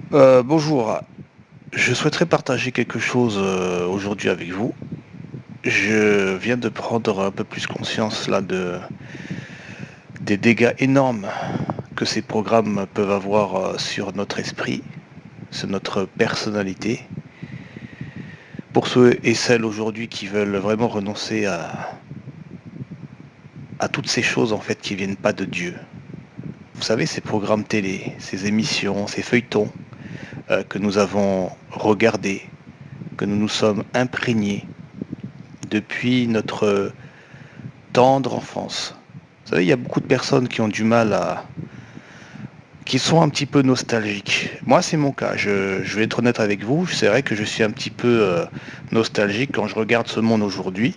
Bonjour, je souhaiterais partager quelque chose aujourd'hui avec vous. Je viens de prendre un peu plus conscience là des dégâts énormes que ces programmes peuvent avoir sur notre esprit, sur notre personnalité. Pour ceux et celles aujourd'hui qui veulent vraiment renoncer à toutes ces choses en fait qui viennent pas de Dieu. Vous savez, ces programmes télé, ces émissions, ces feuilletons que nous avons regardés, que nous nous sommes imprégnés depuis notre tendre enfance. Vous savez, il y a beaucoup de personnes qui ont du mal qui sont un petit peu nostalgiques. Moi, c'est mon cas. Je vais être honnête avec vous. C'est vrai que je suis un petit peu nostalgique quand je regarde ce monde aujourd'hui,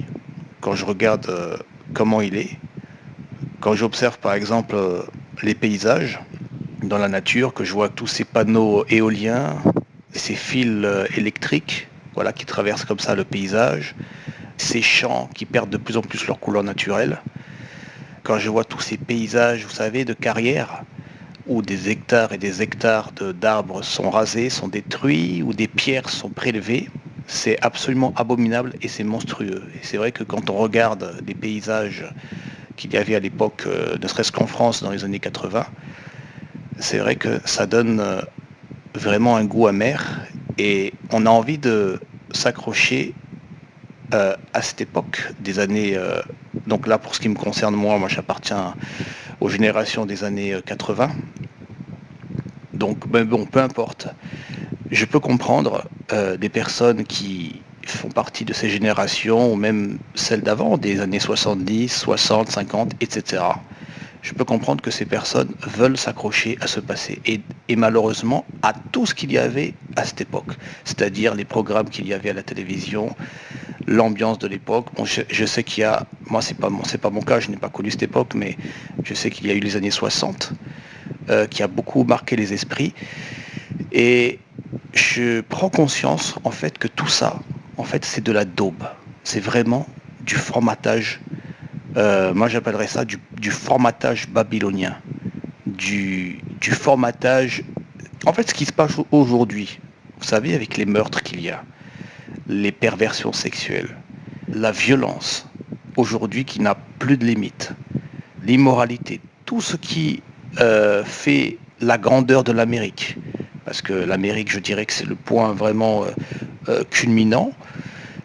quand je regarde comment il est, quand j'observe par exemple les paysages dans la nature, que je vois tous ces panneaux éoliens, ces fils électriques, voilà, qui traversent comme ça le paysage, ces champs qui perdent de plus en plus leur couleur naturelle. Quand je vois tous ces paysages, vous savez, de carrière, où des hectares et des hectares d'arbres sont rasés, sont détruits, où des pierres sont prélevées, c'est absolument abominable et c'est monstrueux. Et c'est vrai que quand on regarde les paysages qu'il y avait à l'époque, ne serait-ce qu'en France dans les années 80, c'est vrai que ça donne vraiment un goût amer et on a envie de s'accrocher à cette époque des années. Donc là, pour ce qui me concerne, moi j'appartiens aux générations des années 80. Donc, ben bon, peu importe. Je peux comprendre des personnes qui font partie de ces générations, ou même celles d'avant, des années 70, 60, 50, etc. Je peux comprendre que ces personnes veulent s'accrocher à ce passé et malheureusement à tout ce qu'il y avait à cette époque, c'est-à-dire les programmes qu'il y avait à la télévision, l'ambiance de l'époque. Bon, je sais qu'il y a, moi c'est pas mon cas, je n'ai pas connu cette époque, mais je sais qu'il y a eu les années 60 qui a beaucoup marqué les esprits. Et je prends conscience en fait que tout ça, en fait, c'est de la daube. C'est vraiment du formatage. Moi, j'appellerais ça du formatage babylonien, du formatage. En fait, ce qui se passe aujourd'hui, vous savez, avec les meurtres qu'il y a, les perversions sexuelles, la violence, aujourd'hui qui n'a plus de limite, l'immoralité, tout ce qui fait la grandeur de l'Amérique. Parce que l'Amérique, je dirais que c'est le point vraiment culminant.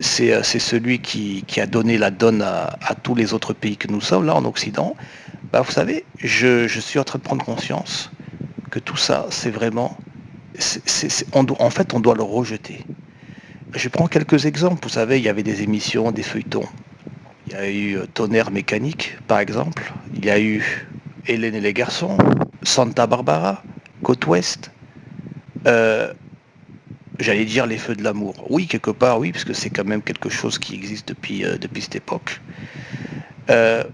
C'est celui qui a donné la donne à tous les autres pays que nous sommes, là en Occident. Bah, vous savez, je suis en train de prendre conscience que tout ça, c'est vraiment... en fait, on doit le rejeter. Je prends quelques exemples. Vous savez, il y avait des émissions, des feuilletons. Il y a eu Tonnerre mécanique, par exemple. Il y a eu Hélène et les garçons, Santa Barbara, Côte Ouest. Euh, J'allais dire les feux de l'amour. Oui, quelque part, oui, parce que c'est quand même quelque chose qui existe depuis cette époque. Euh,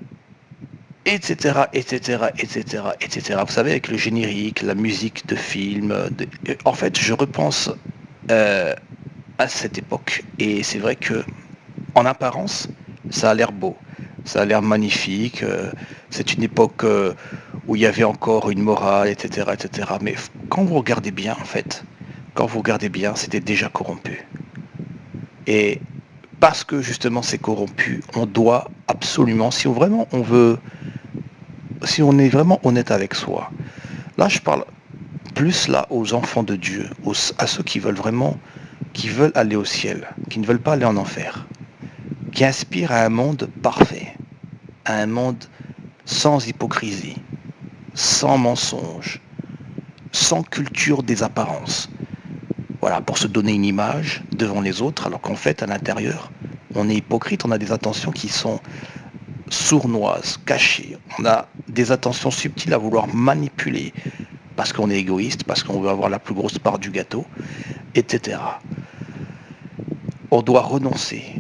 etc., etc., etc., etc. Vous savez, avec le générique, la musique de film. En fait, je repense euh, à cette époque. Et c'est vrai que, en apparence, ça a l'air beau. Ça a l'air magnifique. C'est une époque où il y avait encore une morale, etc., etc. Mais quand vous regardez bien, en fait, quand vous regardez bien, c'était déjà corrompu. Et parce que justement c'est corrompu, on doit absolument, si on, vraiment on veut, si on est vraiment honnête avec soi, là je parle plus là aux enfants de Dieu, à ceux qui veulent vraiment, qui veulent aller au ciel, qui ne veulent pas aller en enfer, qui aspirent à un monde parfait, à un monde sans hypocrisie, sans mensonge, sans culture des apparences. Voilà, pour se donner une image devant les autres, alors qu'en fait, à l'intérieur, on est hypocrite, on a des intentions qui sont sournoises, cachées. On a des attentions subtiles à vouloir manipuler parce qu'on est égoïste, parce qu'on veut avoir la plus grosse part du gâteau, etc. On doit renoncer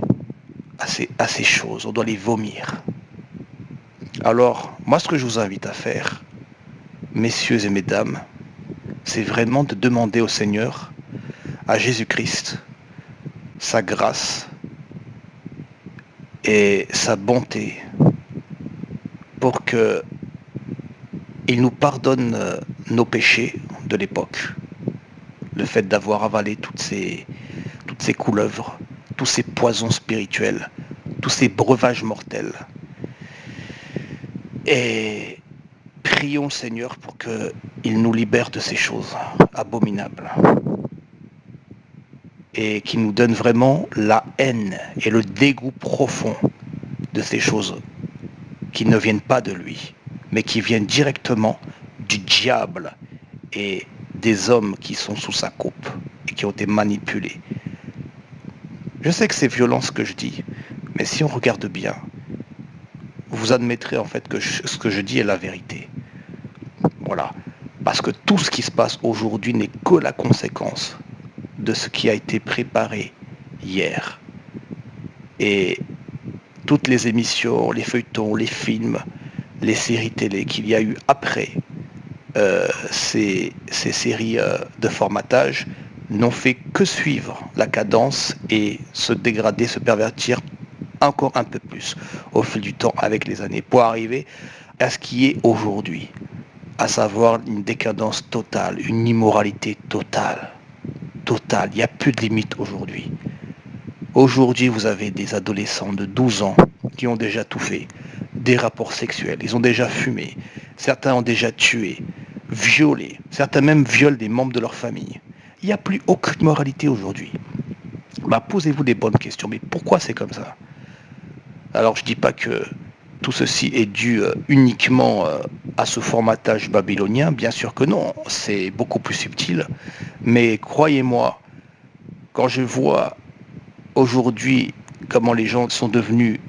à ces choses, on doit les vomir. Alors, moi, ce que je vous invite à faire, messieurs et mesdames, c'est vraiment de demander au Seigneur, à Jésus-Christ, sa grâce et sa bonté pour que il nous pardonne nos péchés de l'époque, le fait d'avoir avalé toutes ces couleuvres, tous ces poisons spirituels, tous ces breuvages mortels. Et prions le Seigneur pour qu'il nous libère de ces choses abominables et qu'il nous donne vraiment la haine et le dégoût profond de ces choses qui ne viennent pas de lui, mais qui viennent directement du diable et des hommes qui sont sous sa coupe et qui ont été manipulés. Je sais que c'est violent ce que je dis, mais si on regarde bien, vous admettrez en fait que ce que je dis est la vérité. Voilà. Parce que tout ce qui se passe aujourd'hui n'est que la conséquence de ce qui a été préparé hier. Et toutes les émissions, les feuilletons, les films, les séries télé qu'il y a eu après ces séries de formatage n'ont fait que suivre la cadence et se dégrader, se pervertir encore un peu plus au fil du temps avec les années pour arriver à ce qui est aujourd'hui, à savoir une décadence totale, une immoralité totale. Totale, il n'y a plus de limite aujourd'hui. Aujourd'hui, vous avez des adolescents de 12 ans qui ont déjà tout fait, des rapports sexuels, ils ont déjà fumé, certains ont déjà tué, violé, certains même violent des membres de leur famille. Il n'y a plus aucune moralité aujourd'hui. Bah, posez-vous des bonnes questions, mais pourquoi c'est comme ça? Alors je ne dis pas que tout ceci est dû uniquement à ce formatage babylonien, bien sûr que non, c'est beaucoup plus subtil, mais croyez-moi, quand je vois aujourd'hui comment les gens sont devenus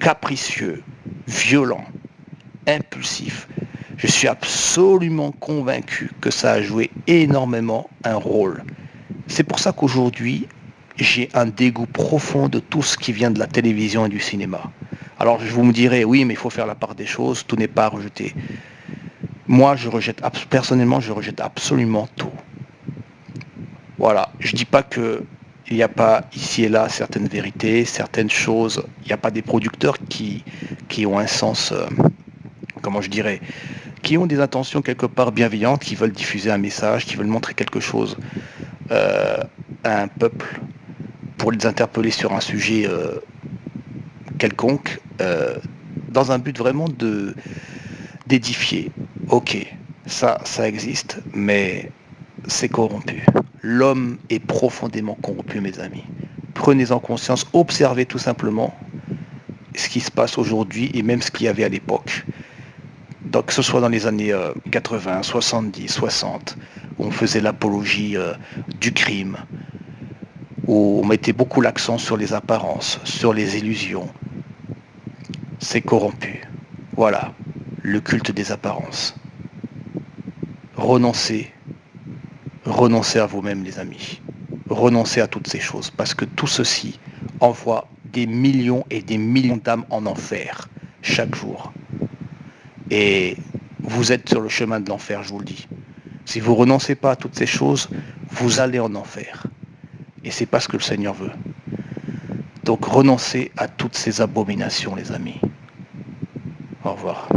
capricieux, violents, impulsifs, je suis absolument convaincu que ça a joué énormément un rôle. C'est pour ça qu'aujourd'hui, j'ai un dégoût profond de tout ce qui vient de la télévision et du cinéma. Alors vous me direz, oui, mais il faut faire la part des choses, tout n'est pas à rejeter. Moi, personnellement, je rejette absolument tout. Voilà, je ne dis pas que il n'y a pas ici et là certaines vérités, certaines choses, il n'y a pas des producteurs qui ont un sens, comment je dirais, qui ont des intentions quelque part bienveillantes, qui veulent diffuser un message, qui veulent montrer quelque chose à un peuple pour les interpeller sur un sujet quelconque, dans un but vraiment d'édifier. Ok, ça existe, mais c'est corrompu. L'homme est profondément corrompu, mes amis. Prenez-en conscience, observez tout simplement ce qui se passe aujourd'hui et même ce qu'il y avait à l'époque. Donc, que ce soit dans les années 80, 70, 60, où on faisait l'apologie du crime, où on mettait beaucoup l'accent sur les apparences, sur les illusions. C'est corrompu. Voilà, le culte des apparences. Renoncez. Renoncez à vous-même, les amis. Renoncez à toutes ces choses, parce que tout ceci envoie des millions et des millions d'âmes en enfer chaque jour. Et vous êtes sur le chemin de l'enfer, je vous le dis. Si vous renoncez pas à toutes ces choses, vous allez en enfer. Et c'est pas ce que le Seigneur veut. Donc renoncez à toutes ces abominations, les amis. Au revoir.